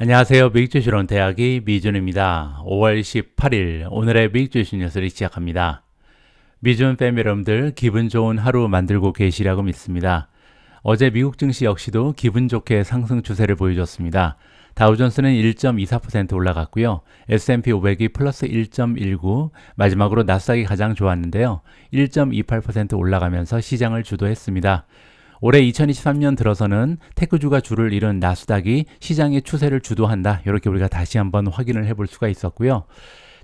안녕하세요. 미국주식론 대학의 미준입니다. 5월 18일 오늘의 미국주식 뉴스를 시작합니다. 미준 패밀리 여러분들 기분 좋은 하루 만들고 계시라고 믿습니다. 어제 미국 증시 역시도 기분 좋게 상승 추세를 보여줬습니다. 다우존스는 1.24% 올라갔고요. S&P 500이 플러스 1.19, 마지막으로 나스닥이 가장 좋았는데요. 1.28% 올라가면서 시장을 주도했습니다. 올해 2023년 들어서는 테크주가 주를 이룬 나스닥이 시장의 추세를 주도한다. 이렇게 우리가 다시 한번 확인을 해볼 수가 있었고요.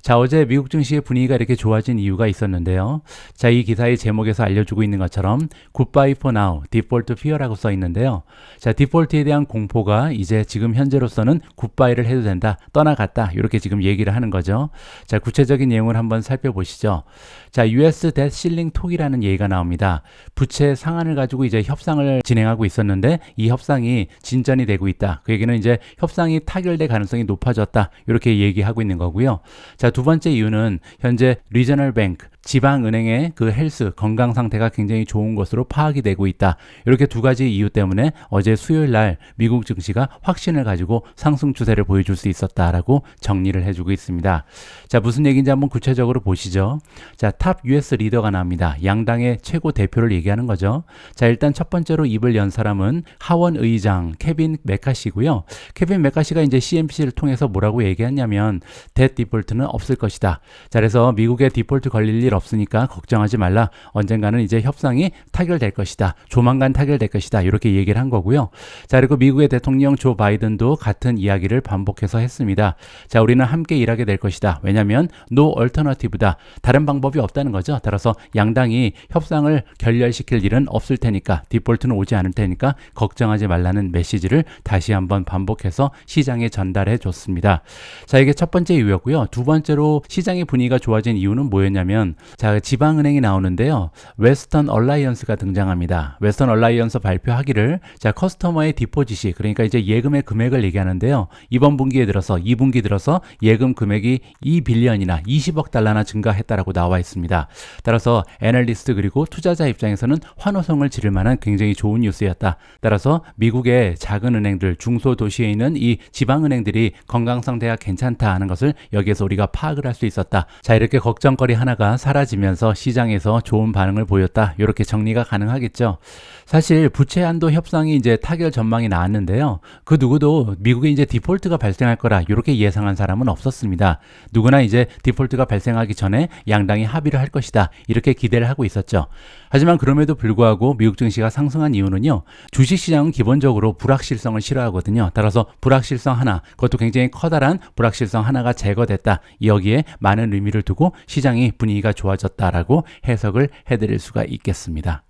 자, 어제 미국 증시의 분위기가 이렇게 좋아진 이유가 있었는데요. 자, 이 기사의 제목에서 알려주고 있는 것처럼 Goodbye for now, Default Fear라고 써 있는데요. 자, 디폴트에 대한 공포가 이제 지금 현재로서는 굿바이를 해도 된다, 떠나갔다, 이렇게 지금 얘기를 하는 거죠. 자, 구체적인 내용을 한번 살펴보시죠. 자, US Debt Ceiling Talk이라는 얘기가 나옵니다. 부채 상한을 가지고 이제 협상을 진행하고 있었는데 이 협상이 진전이 되고 있다. 그 얘기는 이제 협상이 타결될 가능성이 높아졌다. 이렇게 얘기하고 있는 거고요. 자, 두 번째 이유는 현재 리저널 뱅크, 지방은행의 그 헬스, 건강 상태가 굉장히 좋은 것으로 파악이 되고 있다. 이렇게 두 가지 이유 때문에 어제 수요일 날 미국 증시가 확신을 가지고 상승 추세를 보여줄 수 있었다라고 정리를 해주고 있습니다. 자, 무슨 얘기인지 한번 구체적으로 보시죠. 자, 탑 US 리더가 나옵니다. 양당의 최고 대표를 얘기하는 거죠. 자, 일단 첫 번째로 입을 연 사람은 하원 의장 케빈 메카시고요. 케빈 메카시가 이제 CNBC를 통해서 뭐라고 얘기했냐면 뎃 디폴트는 없을 것이다. 자, 그래서 미국의 디폴트 걸릴 일 없으니까 걱정하지 말라. 언젠가는 이제 협상이 타결될 것이다. 조만간 타결될 것이다. 이렇게 얘기를 한 거고요. 자, 그리고 미국의 대통령 조 바이든도 같은 이야기를 반복해서 했습니다. 자, 우리는 함께 일하게 될 것이다. 왜냐하면 no alternative다. 다른 방법이 없다는 거죠. 따라서 양당이 협상을 결렬시킬 일은 없을 테니까, 디폴트는 오지 않을 테니까 걱정하지 말라는 메시지를 다시 한번 반복해서 시장에 전달해 줬습니다. 자, 이게 첫 번째 이유였고요. 두 번째로 시장의 분위기가 좋아진 이유는 뭐였냐면, 자, 지방은행이 나오는데요. 웨스턴 얼라이언스가 등장합니다. 웨스턴 얼라이언스 발표하기를, 자, 커스터머의 디포짓이, 그러니까 이제 예금의 금액을 얘기하는데요. 이번 분기에 들어서 2분기 들어서 예금 금액이 2빌리언이나 20억 달러나 증가했다라고 나와 있습니다. 따라서 애널리스트 그리고 투자자 입장에서는 환호성을 지를 만한 굉장히 좋은 뉴스였다. 따라서 미국의 작은 은행들, 중소도시에 있는 이 지방은행들이 건강 상태가 괜찮다 하는 것을 여기에서 우리가 파악을 할 수 있었다. 자, 이렇게 걱정거리 하나가 사라지면서 시장에서 좋은 반응을 보였다. 이렇게 정리가 가능하겠죠. 사실 부채 한도 협상이 이제 타결 전망이 나왔는데요. 그 누구도 미국에 이제 디폴트가 발생할 거라 이렇게 예상한 사람은 없었습니다. 누구나 이제 디폴트가 발생하기 전에 양당이 합의를 할 것이다. 이렇게 기대를 하고 있었죠. 하지만 그럼에도 불구하고 미국 증시가 상승한 이유는요. 주식시장은 기본적으로 불확실성을 싫어하거든요. 따라서 불확실성 하나, 그것도 굉장히 커다란 불확실성 하나가 제거됐다. 여기에 많은 의미를 두고 시장이 분위기가 좋아졌다라고 해석을 해드릴 수가 있겠습니다.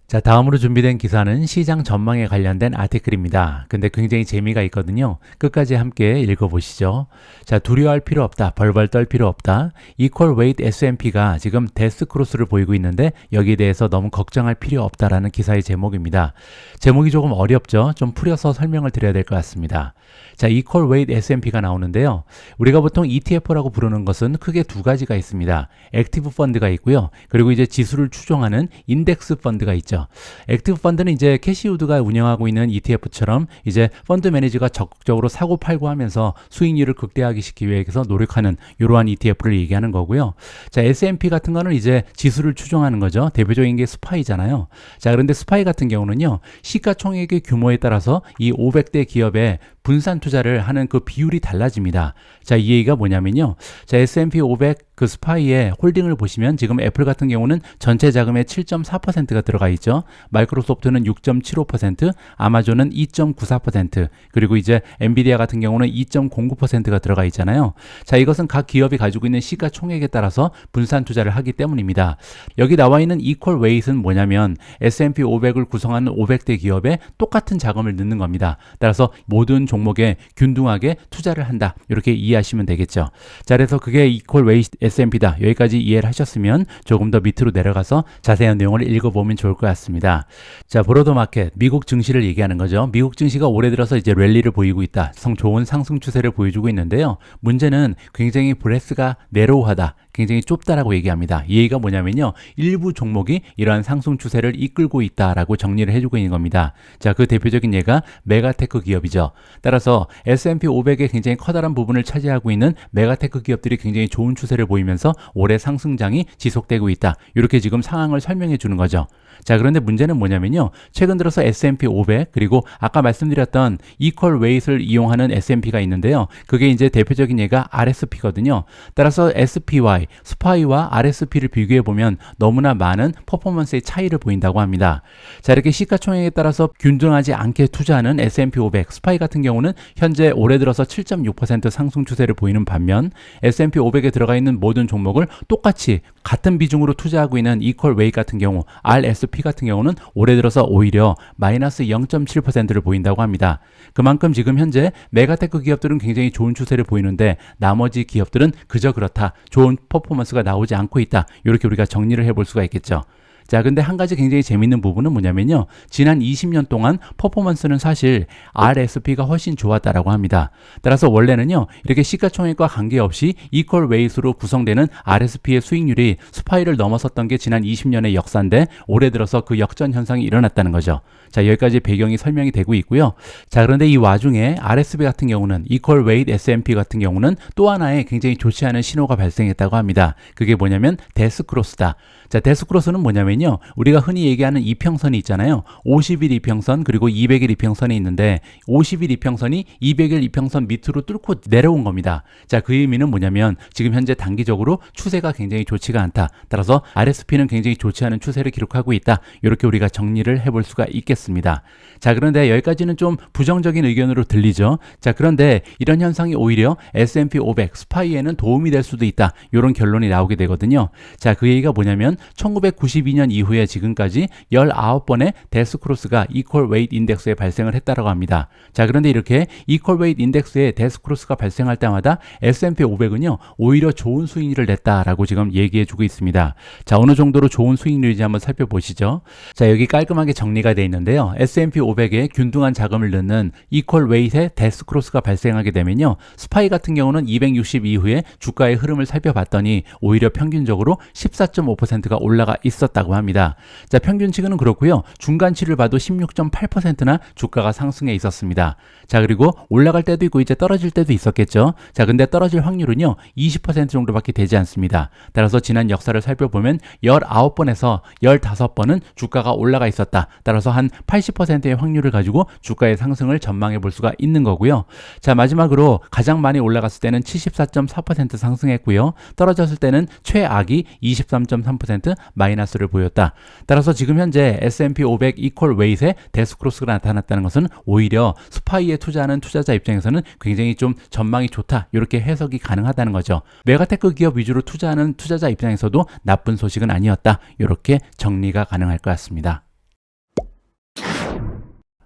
자, 다음으로 준비된 기사는 시장 전망에 관련된 아티클입니다. 근데 굉장히 재미가 있거든요. 끝까지 함께 읽어보시죠. 자, 두려워할 필요 없다. 벌벌 떨 필요 없다. 이퀄 웨이트 S&P가 지금 데스 크로스를 보이고 있는데 여기에 대해서 너무 걱정할 필요 없다라는 기사의 제목입니다. 제목이 조금 어렵죠? 좀 풀어서 설명을 드려야 될 것 같습니다. 자, 이퀄 웨이트 S&P가 나오는데요. 우리가 보통 ETF라고 부르는 것은 크게 두 가지가 있습니다. 액티브 펀드가 있고요. 그리고 이제 지수를 추종하는 인덱스 펀드가 있죠. 액티브 펀드는 이제 캐시우드가 운영하고 있는 ETF처럼 이제 펀드 매니저가 적극적으로 사고 팔고 하면서 수익률을 극대화하기 시키기 위해서 노력하는 이러한 ETF를 얘기하는 거고요. 자, S&P 같은 거는 이제 지수를 추종하는 거죠. 대표적인 게 스파이잖아요. 자, 그런데 스파이 같은 경우는요. 시가총액의 규모에 따라서 이 500대 기업에 분산 투자를 하는 그 비율이 달라집니다. 자, 이 얘기가 뭐냐면요. 자, S&P 500 그 스파이의 홀딩을 보시면 지금 애플 같은 경우는 전체 자금의 7.4%가 들어가 있죠. 마이크로소프트는 6.75%, 아마존은 2.94%, 그리고 이제 엔비디아 같은 경우는 2.09%가 들어가 있잖아요. 자, 이것은 각 기업이 가지고 있는 시가총액에 따라서 분산 투자를 하기 때문입니다. 여기 나와 있는 이퀄 웨이트는 뭐냐면 S&P 500을 구성하는 500대 기업에 똑같은 자금을 넣는 겁니다. 따라서 모든 종목에 균등하게 투자를 한다. 이렇게 이해하시면 되겠죠. 자, 그래서 그게 이퀄 웨이트 S&P다. 여기까지 이해를 하셨으면 조금 더 밑으로 내려가서 자세한 내용을 읽어보면 좋을 것 같습니다. 자, 브로더 마켓, 미국 증시를 얘기하는 거죠. 미국 증시가 올해 들어서 이제 랠리를 보이고 있다. 좋은 상승 추세를 보여주고 있는데요. 문제는 굉장히 브레스가 내로우하다. 굉장히 좁다라고 얘기합니다. 이 얘기가 뭐냐면요. 일부 종목이 이러한 상승 추세를 이끌고 있다라고 정리를 해주고 있는 겁니다. 자, 그 대표적인 예가 메가테크 기업이죠. 따라서 S&P 500의 굉장히 커다란 부분을 차지하고 있는 메가테크 기업들이 굉장히 좋은 추세를 보이면서 올해 상승장이 지속되고 있다. 이렇게 지금 상황을 설명해 주는 거죠. 자, 그런데 문제는 뭐냐면요. 최근 들어서 S&P 500 그리고 아까 말씀드렸던 이퀄 웨이트를 이용하는 S&P가 있는데요. 그게 이제 대표적인 예가 RSP거든요. 따라서 SPY, SPY와 RSP를 비교해 보면 너무나 많은 퍼포먼스의 차이를 보인다고 합니다. 자, 이렇게 시가총액에 따라서 균등하지 않게 투자하는 S&P 500, SPY 같은 경우는 현재 올해 들어서 7.6% 상승 추세를 보이는 반면 S&P 500에 들어가 있는 모든 종목을 똑같이 같은 비중으로 투자하고 있는 이퀄 웨이트 같은 경우 RSP 같은 경우는 올해 들어서 오히려 마이너스 0.7%를 보인다고 합니다. 그만큼 지금 현재 메가테크 기업들은 굉장히 좋은 추세를 보이는데 나머지 기업들은 그저 그렇다. 좋은 퍼포먼스가 나오지 않고 있다. 이렇게 우리가 정리를 해볼 수가 있겠죠. 자, 근데 한 가지 굉장히 재밌는 부분은 뭐냐면요. 지난 20년 동안 퍼포먼스는 사실 RSP가 훨씬 좋았다라고 합니다. 따라서 원래는요, 이렇게 시가총액과 관계없이 이퀄 웨이트로 구성되는 RSP의 수익률이 스파이를 넘어섰던 게 지난 20년의 역사인데 올해 들어서 그 역전 현상이 일어났다는 거죠. 자, 여기까지 배경이 설명이 되고 있고요. 자, 그런데 이 와중에 RSP 같은 경우는 이퀄 웨이트 S&P 같은 경우는 또 하나의 굉장히 좋지 않은 신호가 발생했다고 합니다. 그게 뭐냐면 데스크로스다. 자, 데스크로스는 뭐냐면요. 우리가 흔히 얘기하는 이평선이 있잖아요. 50일 이평선 그리고 200일 이평선이 있는데 50일 이평선이 200일 이평선 밑으로 뚫고 내려온 겁니다. 자, 그 의미는 뭐냐면 지금 현재 단기적으로 추세가 굉장히 좋지가 않다. 따라서 RSP는 굉장히 좋지 않은 추세를 기록하고 있다. 이렇게 우리가 정리를 해볼 수가 있겠습니다. 자, 그런데 여기까지는 좀 부정적인 의견으로 들리죠. 자, 그런데 이런 현상이 오히려 S&P 500 스파이에는 도움이 될 수도 있다. 이런 결론이 나오게 되거든요. 자, 그 얘기가 뭐냐면 1992년 이후에 지금까지 19번의 데스크로스가 이퀄 웨이트 인덱스에 발생을 했다라고 합니다. 자, 그런데 이렇게 이퀄 웨이트 인덱스에 데스크로스가 발생할 때마다 S&P 500은요 오히려 좋은 수익률을 냈다라고 지금 얘기해 주고 있습니다. 자, 어느 정도로 좋은 수익률인지 한번 살펴보시죠. 자, 여기 깔끔하게 정리가 되어 있는데요. S&P 500에 균등한 자금을 넣는 이퀄 웨이트의 데스크로스가 발생하게 되면요, 스파이 같은 경우는 260 이후에 주가의 흐름을 살펴봤더니 오히려 평균적으로 14.5%가 올라가 있었다고 합니다. 자, 평균치고는 그렇고요. 중간치를 봐도 16.8%나 주가가 상승해 있었습니다. 자, 그리고 올라갈 때도 있고 이제 떨어질 때도 있었겠죠. 자, 근데 떨어질 확률은요 20% 정도밖에 되지 않습니다. 따라서 지난 역사를 살펴보면 19번에서 15번은 주가가 올라가 있었다. 따라서 한 80%의 확률을 가지고 주가의 상승을 전망해 볼 수가 있는 거고요. 자, 마지막으로 가장 많이 올라갔을 때는 74.4% 상승했고요. 떨어졌을 때는 최악이 23.3% 마이너스를 보였다. 따라서 지금 현재 S&P 500 이퀄 웨이트의 데스크로스가 나타났다는 것은 오히려 스파이에 투자하는 투자자 입장에서는 굉장히 좀 전망이 좋다. 이렇게 해석이 가능하다는 거죠. 메가테크 기업 위주로 투자하는 투자자 입장에서도 나쁜 소식은 아니었다. 이렇게 정리가 가능할 것 같습니다.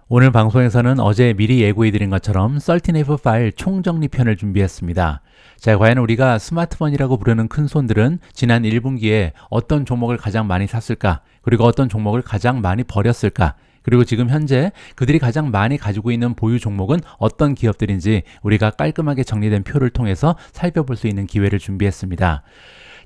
오늘 방송에서는 어제 미리 예고해드린 것처럼 13F 파일 총정리편을 준비했습니다. 자, 과연 우리가 스마트폰이라고 부르는 큰 손들은 지난 1분기에 어떤 종목을 가장 많이 샀을까? 그리고 어떤 종목을 가장 많이 버렸을까? 그리고 지금 현재 그들이 가장 많이 가지고 있는 보유 종목은 어떤 기업들인지 우리가 깔끔하게 정리된 표를 통해서 살펴볼 수 있는 기회를 준비했습니다.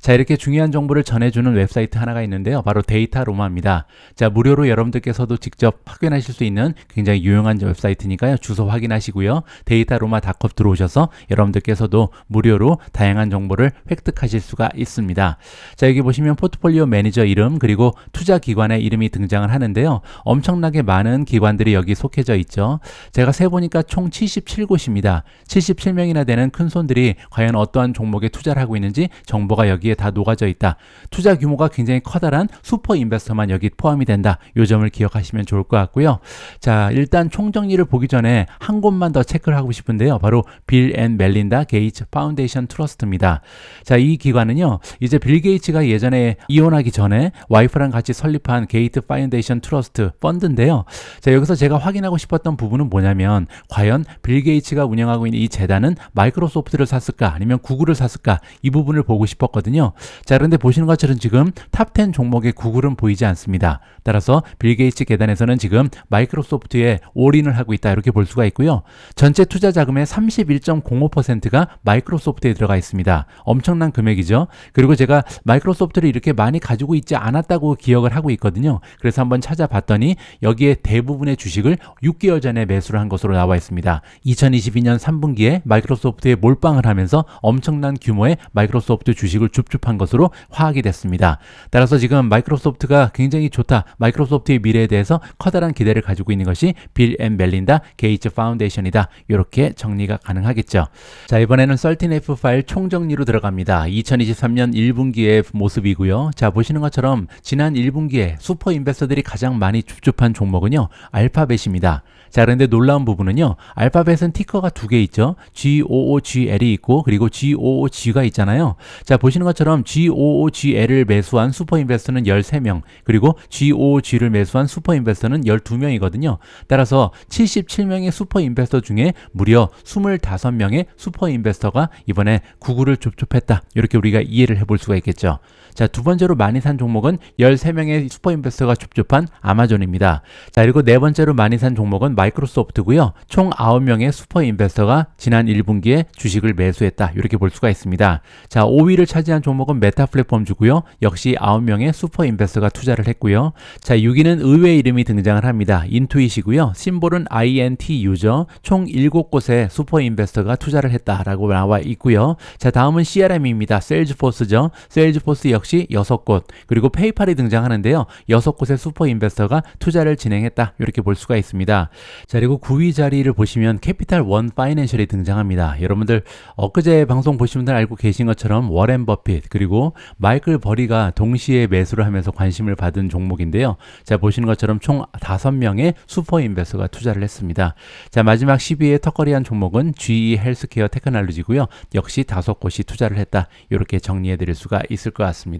자, 이렇게 중요한 정보를 전해주는 웹사이트 하나가 있는데요. 바로 데이터로마입니다. 자, 무료로 여러분들께서도 직접 확인하실 수 있는 굉장히 유용한 웹사이트니까요. 주소 확인하시고요. 데이터로마.com 들어오셔서 여러분들께서도 무료로 다양한 정보를 획득하실 수가 있습니다. 자, 여기 보시면 포트폴리오 매니저 이름 그리고 투자 기관의 이름이 등장을 하는데요. 엄청나게 많은 기관들이 여기 속해져 있죠. 제가 세보니까 총 77곳입니다. 77명이나 되는 큰 손들이 과연 어떠한 종목에 투자를 하고 있는지 정보가 여기에 다 녹아져 있다. 투자 규모가 굉장히 커다란 슈퍼 인베스터만 여기 포함이 된다. 이 점을 기억하시면 좋을 것 같고요. 자, 일단 총정리를 보기 전에 한 곳만 더 체크를 하고 싶은데요. 바로 빌 앤 멜린다 게이츠 파운데이션 트러스트입니다. 자, 이 기관은요. 이제 빌 게이츠가 예전에 이혼하기 전에 와이프랑 같이 설립한 게이트 파운데이션 트러스트 펀드인데요. 자, 여기서 제가 확인하고 싶었던 부분은 뭐냐면 과연 빌 게이츠가 운영하고 있는 이 재단은 마이크로소프트를 샀을까 아니면 구글을 샀을까 이 부분을 보고 싶었거든요. 있거든요. 자, 그런데 보시는 것처럼 지금 탑 10 종목의 구글은 보이지 않습니다. 따라서 빌 게이츠 계단에서는 지금 마이크로소프트에 올인을 하고 있다 이렇게 볼 수가 있고요. 전체 투자 자금의 31.05%가 마이크로소프트에 들어가 있습니다. 엄청난 금액이죠. 그리고 제가 마이크로소프트를 이렇게 많이 가지고 있지 않았다고 기억을 하고 있거든요. 그래서 한번 찾아봤더니 여기에 대부분의 주식을 6개월 전에 매수를 한 것으로 나와 있습니다. 2022년 3분기에 마이크로소프트에 몰빵을 하면서 엄청난 규모의 마이크로소프트 주식을 줍줍한 것으로 파악이 됐습니다. 따라서 지금 마이크로소프트가 굉장히 좋다. 마이크로소프트의 미래에 대해서 커다란 기대를 가지고 있는 것이 빌 앤 멜린다 게이츠 파운데이션이다. 이렇게 정리가 가능하겠죠. 자, 이번에는 13F 파일 총정리로 들어갑니다. 2023년 1분기의 모습이고요. 자, 보시는 것처럼 지난 1분기에 슈퍼 인베스터들이 가장 많이 줍줍한 종목은요, 알파벳입니다. 자, 그런데 놀라운 부분은요, 알파벳은 티커가 두 개 있죠. GOOGL이 있고 그리고 GOOG가 있잖아요. 자, 보시는 것처럼 GOOGL을 매수한 슈퍼 인베스터는 13명, 그리고 GOOG를 매수한 슈퍼 인베스터는 12명이거든요. 따라서 77명의 슈퍼 인베스터 중에 무려 25명의 슈퍼 인베스터가 이번에 구글을 줍줍했다. 이렇게 우리가 이해를 해볼 수가 있겠죠. 자, 두 번째로 많이 산 종목은 13명의 슈퍼 인베스터가 줍줍한 아마존입니다. 자, 그리고 네 번째로 많이 산 종목은 마이크로소프트고요. 총 9명의 슈퍼 인베스터가 지난 1분기에 주식을 매수했다. 이렇게 볼 수가 있습니다. 자, 5위를 차지한 종목은 메타 플랫폼주고요. 역시 9명의 슈퍼 인베스터가 투자를 했고요. 자, 6위는 의외의 이름이 등장을 합니다. 인투잇이고요. 심볼은 INTU죠. 총 7곳의 슈퍼 인베스터가 투자를 했다라고 나와 있고요. 자, 다음은 CRM입니다. 세일즈포스죠. 세일즈포스 역시 6곳, 그리고 페이팔이 등장하는데요. 6곳의 슈퍼 인베스터가 투자를 진행했다. 이렇게 볼 수가 있습니다. 자, 그리고 9위 자리를 보시면 캐피탈 원 파이낸셜이 등장합니다. 여러분들 엊그제 방송 보신 분들 알고 계신 것처럼 워렌 버핏 그리고 마이클 버리가 동시에 매수를 하면서 관심을 받은 종목인데요. 자, 보시는 것처럼 총 5명의 슈퍼 인베스터가 투자를 했습니다. 자, 마지막 10위에 턱걸이한 종목은 GE 헬스케어 테크놀로지고요. 역시 5곳이 투자를 했다. 이렇게 정리해 드릴 수가 있을 것 같습니다.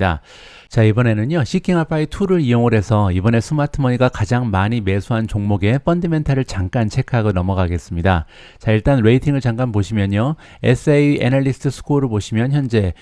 자, 이번에는요, 시킹알파의 툴을 이용을 해서 이번에 스마트머니가 가장 많이 매수한 종목의 펀드멘탈을 잠깐 체크하고 넘어가겠습니다. 자, 일단 레이팅을 잠깐 보시면요, SA 애널리스트 스코어를 보시면 현재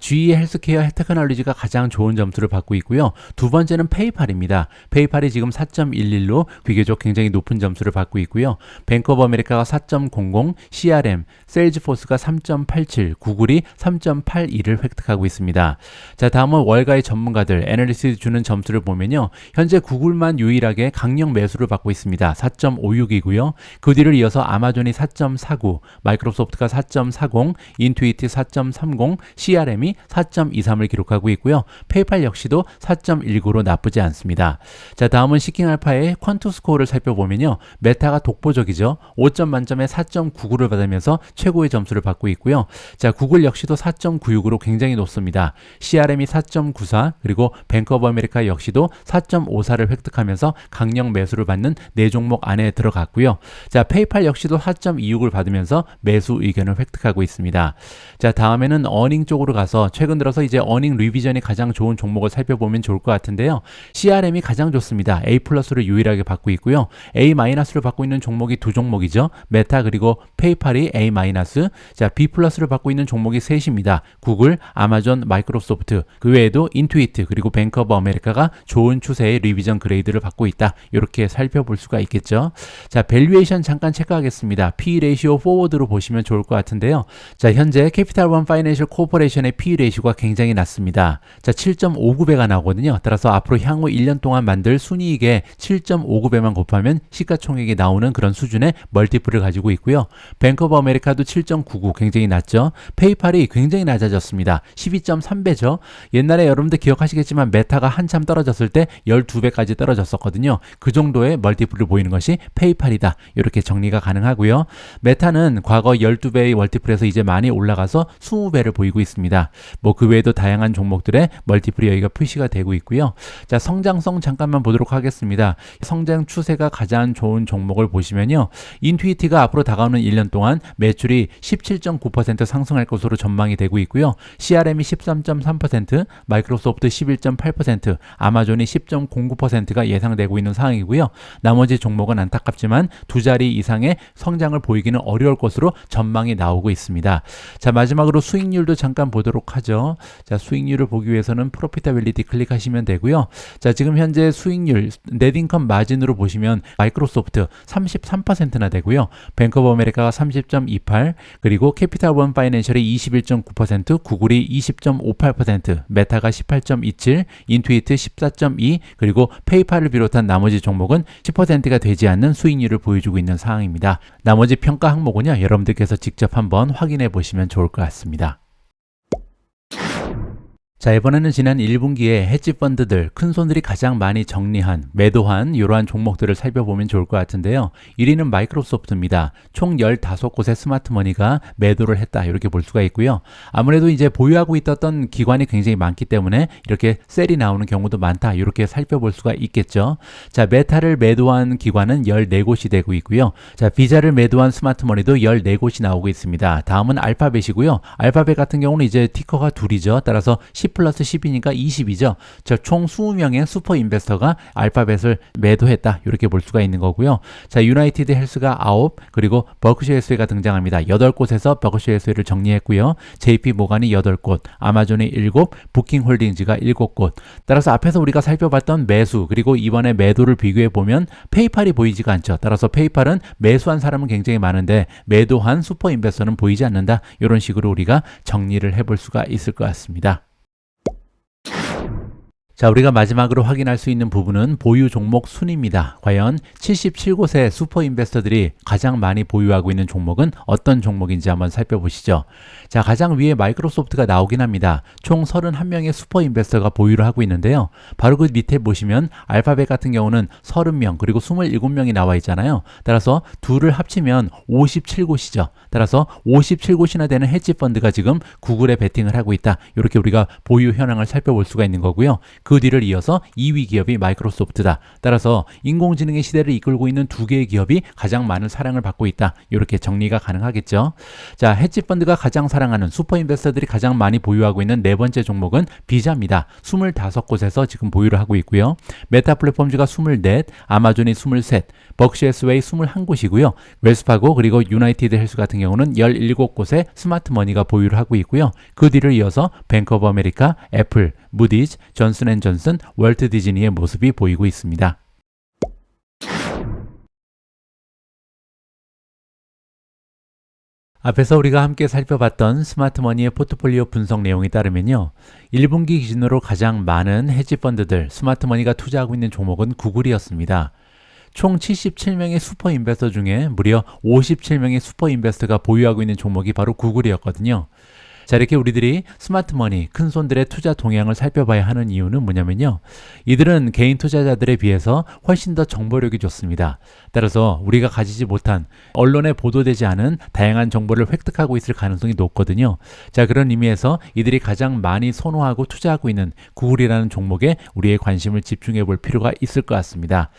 GE 헬스케어 테크놀로지가 가장 좋은 점수를 받고 있고요. 두 번째는 페이팔입니다. 페이팔이 지금 4.11로 비교적 굉장히 높은 점수를 받고 있고요. 뱅크 오브 아메리카가 4.00, CRM, 세일즈포스가 3.87, 구글이 3.82를 획득하고 있습니다. 자, 다음은 월가의 전문가들 애널리스트 주는 점수를 보면요, 현재 구글만 유일하게 강력 매수를 받고 있습니다. 4.56이고요. 그 뒤를 이어서 아마존이 4.49, 마이크로소프트가 4.40, 인투이트 4.30, CRM이 4.23을 기록하고 있고요. 페이팔 역시도 4.19로 나쁘지 않습니다. 자, 다음은 시킹알파의 퀀투 스코어를 살펴보면요, 메타가 독보적이죠. 5점 만점에 4.99를 받으면서 최고의 점수를 받고 있고요. 자, 구글 역시도 4.96으로 굉장히 높습니다. CRM이 4.94, 그리고 뱅크 오브 아메리카 역시도 4.54를 획득하면서 강력 매수를 받는 4종목 안에 들어갔고요. 자, 페이팔 역시도 4.26을 받으면서 매수 의견을 획득하고 있습니다. 자, 다음에는 어닝 쪽으로 가서 최근 들어서 이제 어닝 리비전이 가장 좋은 종목을 살펴보면 좋을 것 같은데요. CRM이 가장 좋습니다. A 플러스를 유일하게 받고 있고요. A 마이너스를 받고 있는 종목이 두 종목이죠. 메타 그리고 페이팔이 A 마이너스. 자, B 플러스를 받고 있는 종목이 셋입니다. 구글, 아마존, 마이크로소프트. 그 외에도 인투이트 그리고 뱅크 오브 아메리카가 좋은 추세의 리비전 그레이드를 받고 있다. 이렇게 살펴볼 수가 있겠죠. 자, 밸류에이션 잠깐 체크하겠습니다. P 레이시오 포워드로 보시면 좋을 것 같은데요. 자, 현재 캐피탈 원 파이낸셜 코퍼레이션의 P 레이시오가 굉장히 낮습니다. 자, 7.59배가 나오거든요. 따라서 앞으로 향후 1년 동안 만들 순이익에 7.59배만 곱하면 시가총액이 나오는 그런 수준의 멀티플을 가지고 있고요. 뱅크 오브 아메리카도 7.99 굉장히 낮죠. 페이팔이 굉장히 낮아졌습니다. 12.3배죠. 옛날에 여러분들 기억하시겠지만 메타가 한참 떨어졌을 때 12배까지 떨어졌었거든요. 그 정도의 멀티플을 보이는 것이 페이팔이다. 이렇게 정리가 가능하고요. 메타는 과거 12배의 멀티플에서 이제 많이 올라가서 20배를 보이고 있습니다. 뭐 그 외에도 다양한 종목들의 멀티플이 여기가 표시가 되고 있고요. 자, 성장성 잠깐만 보도록 하겠습니다. 성장 추세가 가장 좋은 종목을 보시면요, 인투이티가 앞으로 다가오는 1년 동안 매출이 17.9% 상승할 것으로 전망이 되고 있고요. CRM이 13.3%, 11.8%, 마이크로소프트 11.8%, 아마존이 10.09%가 예상되고 있는 상황이고요. 나머지 종목은 안타깝지만 두 자리 이상의 성장을 보이기는 어려울 것으로 전망이 나오고 있습니다. 자, 마지막으로 수익률도 잠깐 보도록 하죠. 자, 수익률을 보기 위해서는 프로피타빌리티 클릭하시면 되고요. 자, 지금 현재 수익률, 넷인컴 마진으로 보시면 마이크로소프트 33%나 되고요. 뱅크 오브 아메리카가 30.28, 그리고 캐피탈 원 파이낸셜이 21.9%, 구글이 20.58%, 메타가 18.27, 인투이트 14.2, 그리고 페이팔을 비롯한 나머지 종목은 10%가 되지 않는 수익률을 보여주고 있는 상황입니다. 나머지 평가 항목은요, 여러분들께서 직접 한번 확인해 보시면 좋을 것 같습니다. 자, 이번에는 지난 1분기에 헤지펀드들, 큰손들이 가장 많이 정리한, 매도한 이러한 종목들을 살펴보면 좋을 것 같은데요. 1위는 마이크로소프트입니다. 총 15곳의 스마트머니가 매도를 했다, 이렇게 볼 수가 있고요. 아무래도 이제 보유하고 있었던 기관이 굉장히 많기 때문에 이렇게 셀이 나오는 경우도 많다, 이렇게 살펴볼 수가 있겠죠. 자, 메타를 매도한 기관은 14곳이 되고 있고요. 자, 비자를 매도한 스마트머니도 14곳이 나오고 있습니다. 다음은 알파벳이고요. 알파벳 같은 경우는 이제 티커가 둘이죠. 따라서 10 플러스 10이니까 20이죠. 총 20명의 슈퍼 인베스터가 알파벳을 매도했다, 이렇게 볼 수가 있는 거고요. 자, 유나이티드 헬스가 9, 그리고 버크셔 해스웨이가 등장합니다. 8곳에서 버크셔 해스웨이를 정리했고요. JP 모간이 8곳, 아마존이 7, 부킹 홀딩즈가 7곳. 따라서 앞에서 우리가 살펴봤던 매수, 그리고 이번에 매도를 비교해 보면 페이팔이 보이지가 않죠. 따라서 페이팔은 매수한 사람은 굉장히 많은데 매도한 슈퍼 인베스터는 보이지 않는다, 이런 식으로 우리가 정리를 해볼 수가 있을 것 같습니다. 자, 우리가 마지막으로 확인할 수 있는 부분은 보유 종목 순입니다. 과연 77곳의 슈퍼 인베스터들이 가장 많이 보유하고 있는 종목은 어떤 종목인지 한번 살펴보시죠. 자, 가장 위에 마이크로소프트가 나오긴 합니다. 총 31명의 슈퍼 인베스터가 보유를 하고 있는데요. 바로 그 밑에 보시면 알파벳 같은 경우는 30명, 그리고 27명이 나와 있잖아요. 따라서 둘을 합치면 57곳이죠. 따라서 57곳이나 되는 헤지펀드가 지금 구글에 베팅을 하고 있다, 이렇게 우리가 보유 현황을 살펴볼 수가 있는 거고요. 그 뒤를 이어서 2위 기업이 마이크로소프트다. 따라서 인공지능의 시대를 이끌고 있는 두 개의 기업이 가장 많은 사랑을 받고 있다, 이렇게 정리가 가능하겠죠. 자, 헤지펀드가 가장 사랑하는, 슈퍼 인베스터들이 가장 많이 보유하고 있는 네 번째 종목은 비자입니다. 25곳에서 지금 보유를 하고 있고요. 메타 플랫폼즈가 24, 아마존이 23, 버크셔 해스웨이 21곳이고요. 웰스파고 그리고 유나이티드 헬스 같은 경우는 17곳의 스마트머니가 보유를 하고 있고요. 그 뒤를 이어서 뱅크 오브 아메리카, 애플, 무디즈, 존슨앤존슨, 월트 디즈니의 모습이 보이고 있습니다. 앞에서 우리가 함께 살펴봤던 스마트머니의 포트폴리오 분석 내용에 따르면요, 1분기 기준으로 가장 많은 헤지펀드들, 스마트머니가 투자하고 있는 종목은 구글이었습니다. 총 77명의 슈퍼 인베스터 중에 무려 57명의 슈퍼 인베스터가 보유하고 있는 종목이 바로 구글이었거든요. 자, 이렇게 우리들이 스마트머니, 큰손들의 투자 동향을 살펴봐야 하는 이유는 뭐냐면요, 이들은 개인 투자자들에 비해서 훨씬 더 정보력이 좋습니다. 따라서 우리가 가지지 못한, 언론에 보도되지 않은 다양한 정보를 획득하고 있을 가능성이 높거든요. 자, 그런 의미에서 이들이 가장 많이 선호하고 투자하고 있는 구글이라는 종목에 우리의 관심을 집중해 볼 필요가 있을 것 같습니다.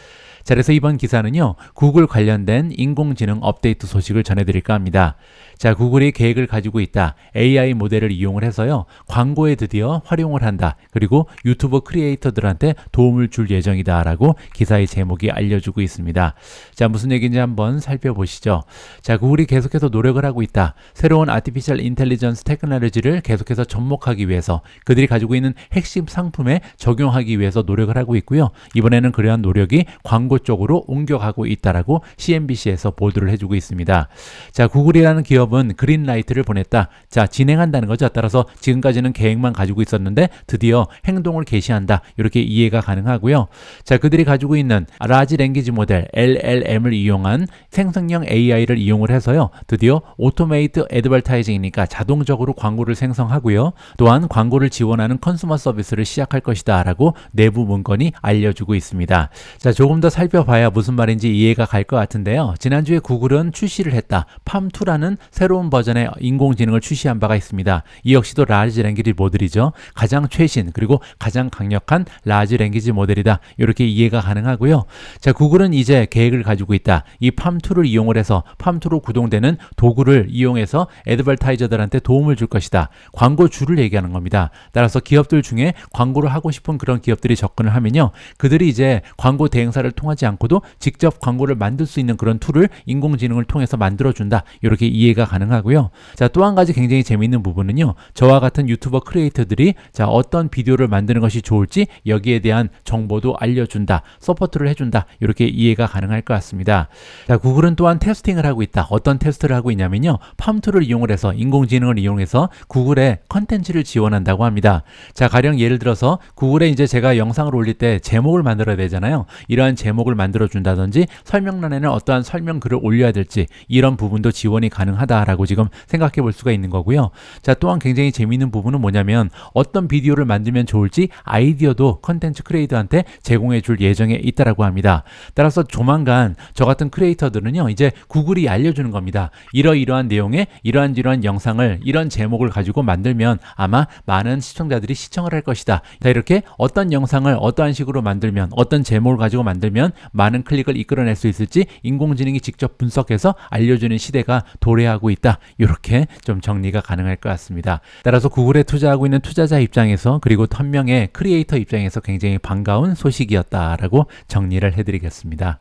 자, 그래서 이번 기사는요, 구글 관련된 인공지능 업데이트 소식을 전해드릴까 합니다. 자, 구글이 계획을 가지고 있다. AI 모델을 이용을 해서요, 광고에 드디어 활용을 한다. 그리고 유튜버 크리에이터들한테 도움을 줄 예정이다, 라고 기사의 제목이 알려주고 있습니다. 자, 무슨 얘기인지 한번 살펴보시죠. 자, 구글이 계속해서 노력을 하고 있다. 새로운 아티피셜 인텔리전스 테크놀로지를 계속해서 접목하기 위해서, 그들이 가지고 있는 핵심 상품에 적용하기 위해서 노력을 하고 있고요. 이번에는 그러한 노력이 광고 쪽으로 옮겨가고 있다라고 CNBC에서 보도를 해주고 있습니다. 자, 구글이라는 기업은 그린라이트를 보냈다. 자, 진행한다는 거죠. 따라서 지금까지는 계획만 가지고 있었는데 드디어 행동을 개시한다, 이렇게 이해가 가능하고요. 자, 그들이 가지고 있는 라지 랭귀지 모델 LLM을 이용한 생성형 AI를 이용을 해서요, 드디어 오토메이트 애드버타이징이니까 자동적으로 광고를 생성하고요. 또한 광고를 지원하는 컨슈머 서비스를 시작할 것이다, 라고 내부 문건이 알려주고 있습니다. 자, 조금 더 살펴봐야 무슨 말인지 이해가 갈 것 같은데요. 지난주에 구글은 출시를 했다. 팜2라는 새로운 버전의 인공지능을 출시한 바가 있습니다. 이 역시도 라지 랭귀지 모델이죠. 가장 최신 그리고 가장 강력한 라지 랭귀지 모델이다, 이렇게 이해가 가능하고요. 자, 구글은 이제 계획을 가지고 있다. 이 팜2를 이용을 해서 팜2로 구동되는 도구를 이용해서 애드버타이저들한테 도움을 줄 것이다. 광고주를 얘기하는 겁니다. 따라서 기업들 중에 광고를 하고 싶은 그런 기업들이 접근을 하면요, 그들이 이제 광고 대행사를 통하지 않고도 직접 광고를 만들 수 있는 그런 툴을 인공지능을 통해서 만들어준다. 이렇게 이해가 가능하고요. 자, 또 한 가지 굉장히 재미있는 부분은요, 저와 같은 유튜버 크리에이터들이 자, 어떤 비디오를 만드는 것이 좋을지 여기에 대한 정보도 알려준다, 서포트를 해준다. 이렇게 이해가 가능할 것 같습니다. 자, 구글은 또한 테스팅을 하고 있다. 어떤 테스트를 하고 있냐면요, 팜2를 이용을 해서, 인공지능을 이용해서 구글의 컨텐츠를 지원한다고 합니다. 자, 가령 예를 들어서 구글에 이제 제가 영상을 올릴 때 제목을 만들어야 되잖아요. 이러한 제목을 만들어 준다든지 설명란에는 어떠한 설명 글을 올려야 될지, 이런 부분도 지원이 가능하다라고 지금 생각해 볼 수가 있는 거고요. 자, 또한 굉장히 재미있는 부분은 뭐냐면 어떤 비디오를 만들면 좋을지 아이디어도 컨텐츠 크리에이터한테 제공해 줄 예정에 있다라고 합니다. 따라서 조만간 저 같은 크리에이터들은요, 이제 구글이 알려주는 겁니다. 이러이러한 내용의 이러한 영상을, 이런 제목을 가지고 만들면 아마 많은 시청자들이 시청을 할 것이다. 자, 이렇게 어떤 영상을 어떠한 식으로 만들면, 어떤 제목을 가지고 만들면 많은 클릭을 이끌어낼 수 있을지 인공지능이 직접 분석해서 알려주는 시대가 도래하고 있다. 이렇게 좀 정리가 가능할 것 같습니다. 따라서 구글에 투자하고 있는 투자자 입장에서, 그리고 한 명의 크리에이터 입장에서 굉장히 반가운 소식이었다라고 정리를 해드리겠습니다.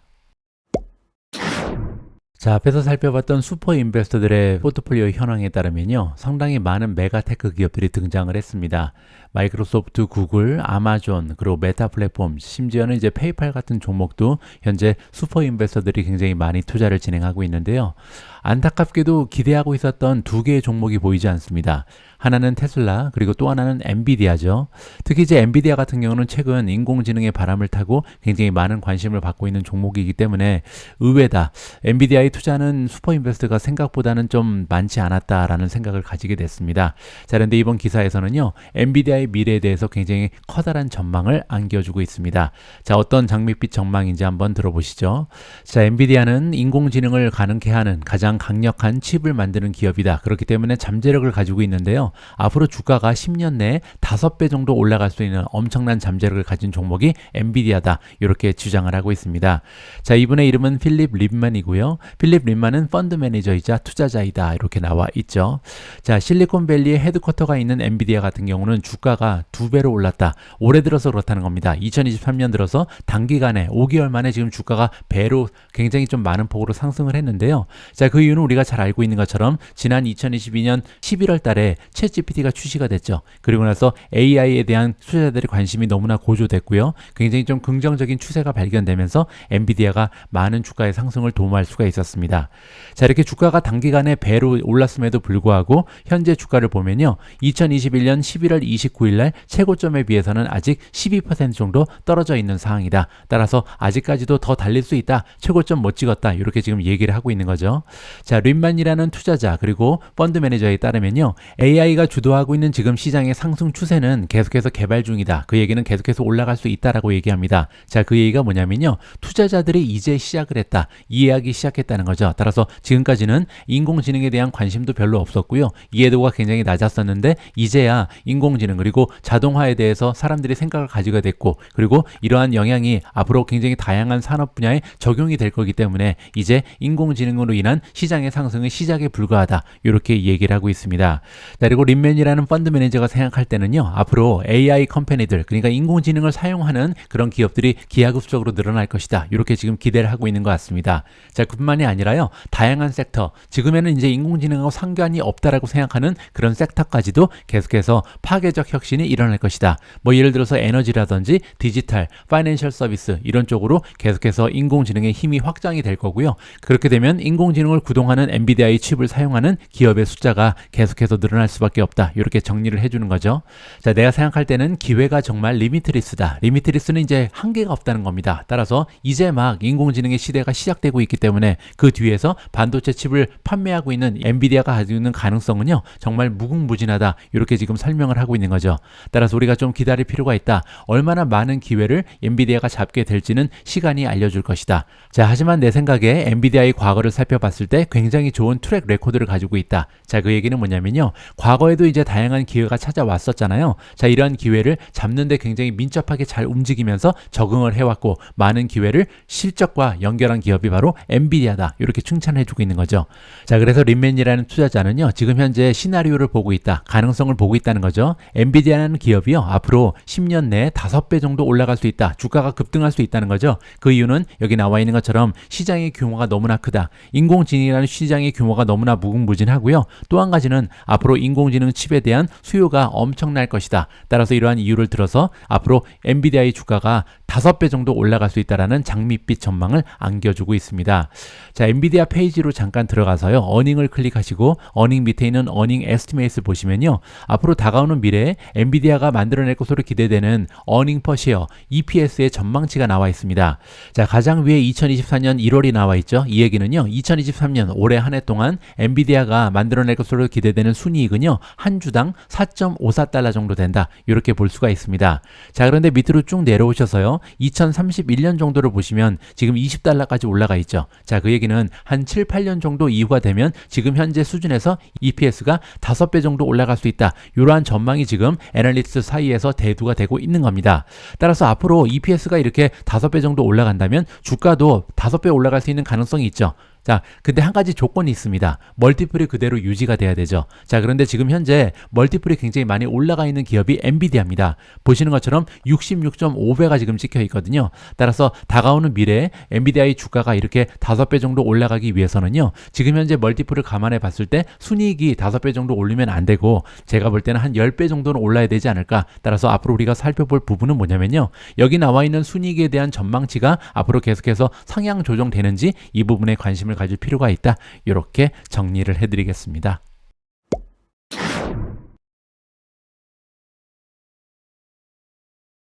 자, 앞에서 살펴봤던 슈퍼 인베스터들의 포트폴리오 현황에 따르면요, 상당히 많은 메가테크 기업들이 등장을 했습니다. 마이크로소프트, 구글, 아마존, 그리고 메타 플랫폼, 심지어는 이제 페이팔 같은 종목도 현재 슈퍼 인베스터들이 굉장히 많이 투자를 진행하고 있는데요. 안타깝게도 기대하고 있었던 두 개의 종목이 보이지 않습니다. 하나는 테슬라, 그리고 또 하나는 엔비디아죠. 특히 이제 엔비디아 같은 경우는 최근 인공지능의 바람을 타고 굉장히 많은 관심을 받고 있는 종목이기 때문에 의외다. 엔비디아에 투자하는 슈퍼 인베스터가 생각보다는 좀 많지 않았다라는 생각을 가지게 됐습니다. 자, 그런데 이번 기사에서는요, 엔비디아의 미래에 대해서 굉장히 커다란 전망을 안겨주고 있습니다. 자, 어떤 장밋빛 전망인지 한번 들어보시죠. 자, 엔비디아는 인공지능을 가능케 하는 가장 강력한 칩을 만드는 기업이다. 그렇기 때문에 잠재력을 가지고 있는데요, 앞으로 주가가 10년 내에 5배 정도 올라갈 수 있는 엄청난 잠재력을 가진 종목이 엔비디아다. 이렇게 주장을 하고 있습니다. 자, 이분의 이름은 필립 립만이고요. 필립 립만은 펀드 매니저이자 투자자이다. 이렇게 나와 있죠. 자, 실리콘밸리에 헤드쿼터가 있는 엔비디아 같은 경우는 주가가 2배로 올랐다. 올해 들어서 그렇다는 겁니다. 2023년 들어서 단기간에 5개월 만에 지금 주가가 배로 굉장히 좀 많은 폭으로 상승을 했는데요. 자, 그 이유는 우리가 잘 알고 있는 것처럼 지난 2022년 11월 달에 챗GPT가 출시가 됐죠. 그리고 나서 AI에 대한 투자자들의 관심이 너무나 고조됐고요. 굉장히 좀 긍정적인 추세가 발견되면서 엔비디아가 많은 주가의 상승을 도모할 수가 있었습니다. 자, 이렇게 주가가 단기간에 배로 올랐음에도 불구하고 현재 주가를 보면요, 2021년 11월 29일 날 최고점에 비해서는 아직 12% 정도 떨어져 있는 상황이다. 따라서 아직까지도 더 달릴 수 있다. 최고점 못 찍었다. 이렇게 지금 얘기를 하고 있는 거죠. 자, 린만이라는 투자자 그리고 펀드 매니저에 따르면요, AI가 주도하고 있는 지금 시장의 상승 추세는 계속해서 개발 중이다. 그 얘기는 계속해서 올라갈 수 있다라고 얘기합니다. 자, 그 얘기가 뭐냐면요, 투자자들이 이제 시작을 했다. 이해하기 시작했다는 거죠. 따라서 지금까지는 인공지능에 대한 관심도 별로 없었고요. 이해도가 굉장히 낮았었는데 이제야 인공지능 그리고 자동화에 대해서 사람들이 생각을 가지게 됐고, 그리고 이러한 영향이 앞으로 굉장히 다양한 산업 분야에 적용이 될 거기 때문에 이제 인공지능으로 인한 시장의 상승은 시작에 불과하다. 이렇게 얘기를 하고 있습니다. 자, 그리고 린맨이라는 펀드 매니저가 생각할 때는요, 앞으로 AI 컴퍼니들, 그러니까 인공지능을 사용하는 그런 기업들이 기하급수적으로 늘어날 것이다. 이렇게 지금 기대를 하고 있는 것 같습니다. 자, 그뿐만이 아니라요, 다양한 섹터, 지금에는 이제 인공지능하고 상관이 없다라고 생각하는 그런 섹터까지도 계속해서 파괴적 혁신이 일어날 것이다. 뭐 예를 들어서 에너지라든지 디지털, 파이낸셜 서비스 이런 쪽으로 계속해서 인공지능의 힘이 확장이 될 거고요. 그렇게 되면 인공지능을 구동하는 엔비디아의 칩을 사용하는 기업의 숫자가 계속해서 늘어날 수밖에 없다. 이렇게 정리를 해주는 거죠. 자, 내가 생각할 때는 기회가 정말 리미트리스다. 리미트리스는 이제 한계가 없다는 겁니다. 따라서 이제 막 인공지능의 시대가 시작되고 있기 때문에 그 뒤에서 반도체 칩을 판매하고 있는 엔비디아가 가지고 있는 가능성은요, 정말 무궁무진하다. 이렇게 지금 설명을 하고 있는 거죠. 거죠. 따라서 우리가 좀 기다릴 필요가 있다. 얼마나 많은 기회를 엔비디아가 잡게 될지는 시간이 알려줄 것이다. 자, 하지만 내 생각에 엔비디아의 과거를 살펴봤을 때 굉장히 좋은 트랙 레코드를 가지고 있다. 자, 그 얘기는 뭐냐면요. 과거에도 이제 다양한 기회가 찾아왔었잖아요. 자, 이러한 기회를 잡는데 굉장히 민첩하게 잘 움직이면서 적응을 해왔고 많은 기회를 실적과 연결한 기업이 바로 엔비디아다. 이렇게 칭찬해주고 있는 거죠. 자, 그래서 린맨이라는 투자자는요. 지금 현재 시나리오를 보고 있다. 가능성을 보고 있다는 거죠. 엔비디아라는 기업이요. 앞으로 10년 내에 5배 정도 올라갈 수 있다. 주가가 급등할 수 있다는 거죠. 그 이유는 여기 나와 있는 것처럼 시장의 규모가 너무나 크다. 인공지능이라는 시장의 규모가 너무나 무궁무진하고요. 또 한 가지는 앞으로 인공지능 칩에 대한 수요가 엄청날 것이다. 따라서 이러한 이유를 들어서 앞으로 엔비디아의 주가가 5배 정도 올라갈 수 있다라는 장밋빛 전망을 안겨주고 있습니다. 자, 엔비디아 페이지로 잠깐 들어가서요. 어닝을 클릭하시고 어닝 밑에 있는 어닝 에스티메이트를 보시면요. 앞으로 다가오는 미래에 엔비디아가 만들어낼 것으로 기대되는 어닝 퍼 쉐어 EPS의 전망치가 나와 있습니다. 자, 가장 위에 2024년 1월이 나와 있죠. 이 얘기는요. 2023년 올해 한 해 동안 엔비디아가 만들어낼 것으로 기대되는 순이익은요. 한 주당 4.54달러 정도 된다. 이렇게 볼 수가 있습니다. 자, 그런데 밑으로 쭉 내려오셔서요. 2031년 정도를 보시면 지금 20달러까지 올라가 있죠. 자, 그 얘기는 한 7, 8년 정도 이후가 되면 지금 현재 수준에서 EPS가 5배 정도 올라갈 수 있다. 이러한 전망이 지금 애널리스트 사이에서 대두가 되고 있는 겁니다. 따라서 앞으로 EPS가 이렇게 5배 정도 올라간다면 주가도 5배 올라갈 수 있는 가능성이 있죠. 자, 근데 한 가지 조건이 있습니다. 멀티플이 그대로 유지가 돼야 되죠. 자, 그런데 지금 현재 멀티플이 굉장히 많이 올라가 있는 기업이 엔비디아입니다. 보시는 것처럼 66.5배가 지금 찍혀 있거든요. 따라서 다가오는 미래에 엔비디아의 주가가 이렇게 5배 정도 올라가기 위해서는요. 지금 현재 멀티플을 감안해 봤을 때 순이익이 5배 정도 올리면 안 되고 제가 볼 때는 한 10배 정도는 올라야 되지 않을까. 따라서 앞으로 우리가 살펴볼 부분은 뭐냐면요. 여기 나와 있는 순이익에 대한 전망치가 앞으로 계속해서 상향 조정되는지 이 부분에 관심을 가질 필요가 있다. 이렇게 정리를 해드리겠습니다.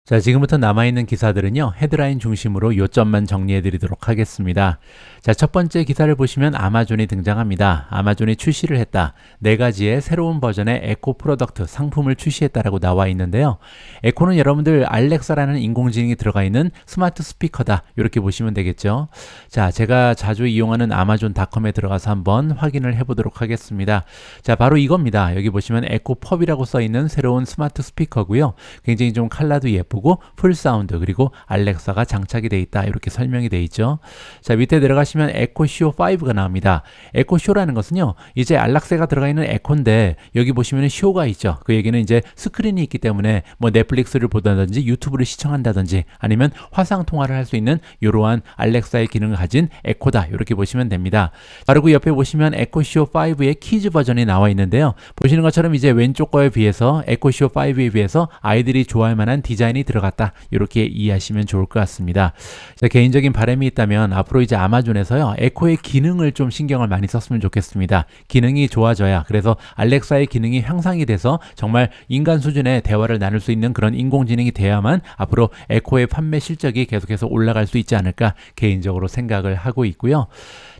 자, 지금부터 남아있는 기사들은요, 헤드라인 중심으로 요점만 정리해드리도록 하겠습니다. 자, 첫 번째 기사를 보시면 아마존이 등장합니다. 아마존이 출시를 했다. 4가지의 새로운 버전의 에코 프로덕트, 상품을 출시했다라고 나와 있는데요. 에코는 여러분들 알렉사라는 인공지능이 들어가 있는 스마트 스피커다. 이렇게 보시면 되겠죠. 자, 제가 자주 이용하는 아마존닷컴에 들어가서 한번 확인을 해보도록 하겠습니다. 자, 바로 이겁니다. 여기 보시면 에코 펍이라고 써있는 새로운 스마트 스피커고요. 굉장히 좀 컬러도 예쁘고 풀 사운드 그리고 알렉사가 장착이 되어 있다. 이렇게 설명이 되어 있죠. 자, 밑에 들어가시면 에코쇼 5가 나옵니다. 에코쇼라는 것은요. 이제 알락세가 들어가 있는 에코인데 여기 보시면 쇼가 있죠. 그 얘기는 이제 스크린이 있기 때문에 뭐 넷플릭스를 보다든지 유튜브를 시청한다든지 아니면 화상 통화를 할 수 있는 이러한 알렉사의 기능을 가진 에코다. 이렇게 보시면 됩니다. 바로 그 옆에 보시면 에코쇼 5의 키즈 버전이 나와 있는데요. 보시는 것처럼 이제 왼쪽 거에 비해서 에코쇼 5에 비해서 아이들이 좋아할 만한 디자인이 들어갔다. 이렇게 이해하시면 좋을 것 같습니다. 자, 개인적인 바람이 있다면 앞으로 이제 아마존에서요. 에코의 기능을 좀 신경을 많이 썼으면 좋겠습니다. 기능이 좋아져야 그래서 알렉사의 기능이 향상이 돼서 정말 인간 수준의 대화를 나눌 수 있는 그런 인공지능이 돼야만 앞으로 에코의 판매 실적이 계속해서 올라갈 수 있지 않을까 개인적으로 생각을 하고 있고요.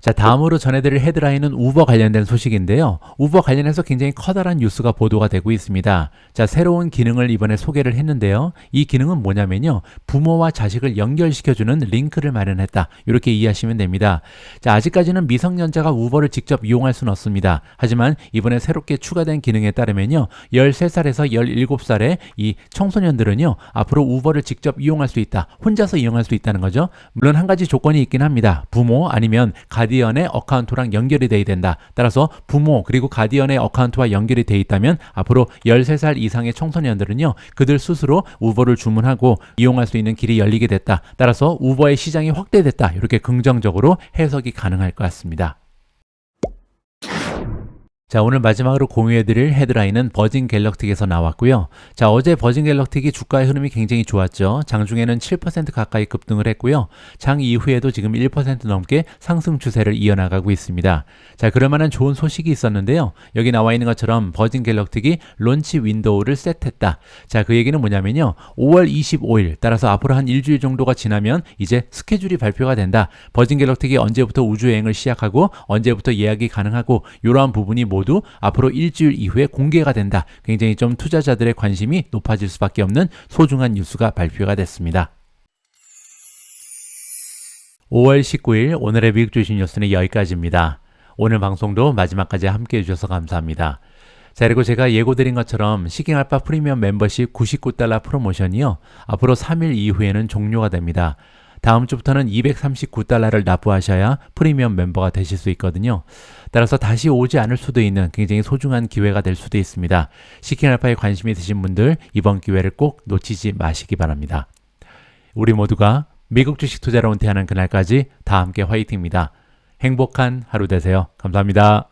자, 다음으로 전해드릴 헤드라인은 우버 관련된 소식인데요. 우버 관련해서 굉장히 커다란 뉴스가 보도가 되고 있습니다. 자, 새로운 기능을 이번에 소개를 했는데요. 이 기능은 뭐냐면요. 부모와 자식을 연결시켜주는 링크를 마련했다. 이렇게 이해하시면 됩니다. 자, 아직까지는 미성년자가 우버를 직접 이용할 수는 없습니다. 하지만 이번에 새롭게 추가된 기능에 따르면요. 13살에서 17살의 이 청소년들은요. 앞으로 우버를 직접 이용할 수 있다. 혼자서 이용할 수 있다는 거죠. 물론 한 가지 조건이 있긴 합니다. 부모 아니면 가디언의 어카운트랑 연결이 돼야 된다. 따라서 부모 그리고 가디언의 어카운트와 연결이 돼 있다면 앞으로 13살 이상의 청소년들은요. 그들 스스로 우버를 주문하고 이용할 수 있는 길이 열리게 됐다. 따라서 우버의 시장이 확대됐다. 이렇게 긍정적으로 해석이 가능할 것 같습니다. 자, 오늘 마지막으로 공유해드릴 헤드라인은 버진 갤럭틱에서 나왔고요. 자, 어제 버진 갤럭틱이 주가의 흐름이 굉장히 좋았죠. 장중에는 7% 가까이 급등을 했고요. 장 이후에도 지금 1% 넘게 상승 추세를 이어나가고 있습니다. 자, 그럴 만한 좋은 소식이 있었는데요. 여기 나와 있는 것처럼 버진 갤럭틱이 론치 윈도우를 셋했다. 자, 그 얘기는 뭐냐면요. 5월 25일 따라서 앞으로 한 일주일 정도가 지나면 이제 스케줄이 발표가 된다. 버진 갤럭틱이 언제부터 우주여행을 시작하고 언제부터 예약이 가능하고 이러한 부분이 모두 앞으로 일주일 이후에 공개가 된다. 굉장히 좀 투자자들의 관심이 높아질 수밖에 없는 소중한 뉴스가 발표가 됐습니다. 5월 19일 오늘의 미국 주식 뉴스는 여기까지입니다. 오늘 방송도 마지막까지 함께해 주셔서 감사합니다. 자, 그리고 제가 예고드린 것처럼 시킹알파 프리미엄 멤버십 $99 프로모션이요. 앞으로 3일 이후에는 종료가 됩니다. 다음 주부터는 $239를 납부하셔야 프리미엄 멤버가 되실 수 있거든요. 따라서 다시 오지 않을 수도 있는 굉장히 소중한 기회가 될 수도 있습니다. 시킹알파에 관심이 드신 분들 이번 기회를 꼭 놓치지 마시기 바랍니다. 우리 모두가 미국 주식 투자로 은퇴하는 그날까지 다 함께 화이팅입니다. 행복한 하루 되세요. 감사합니다.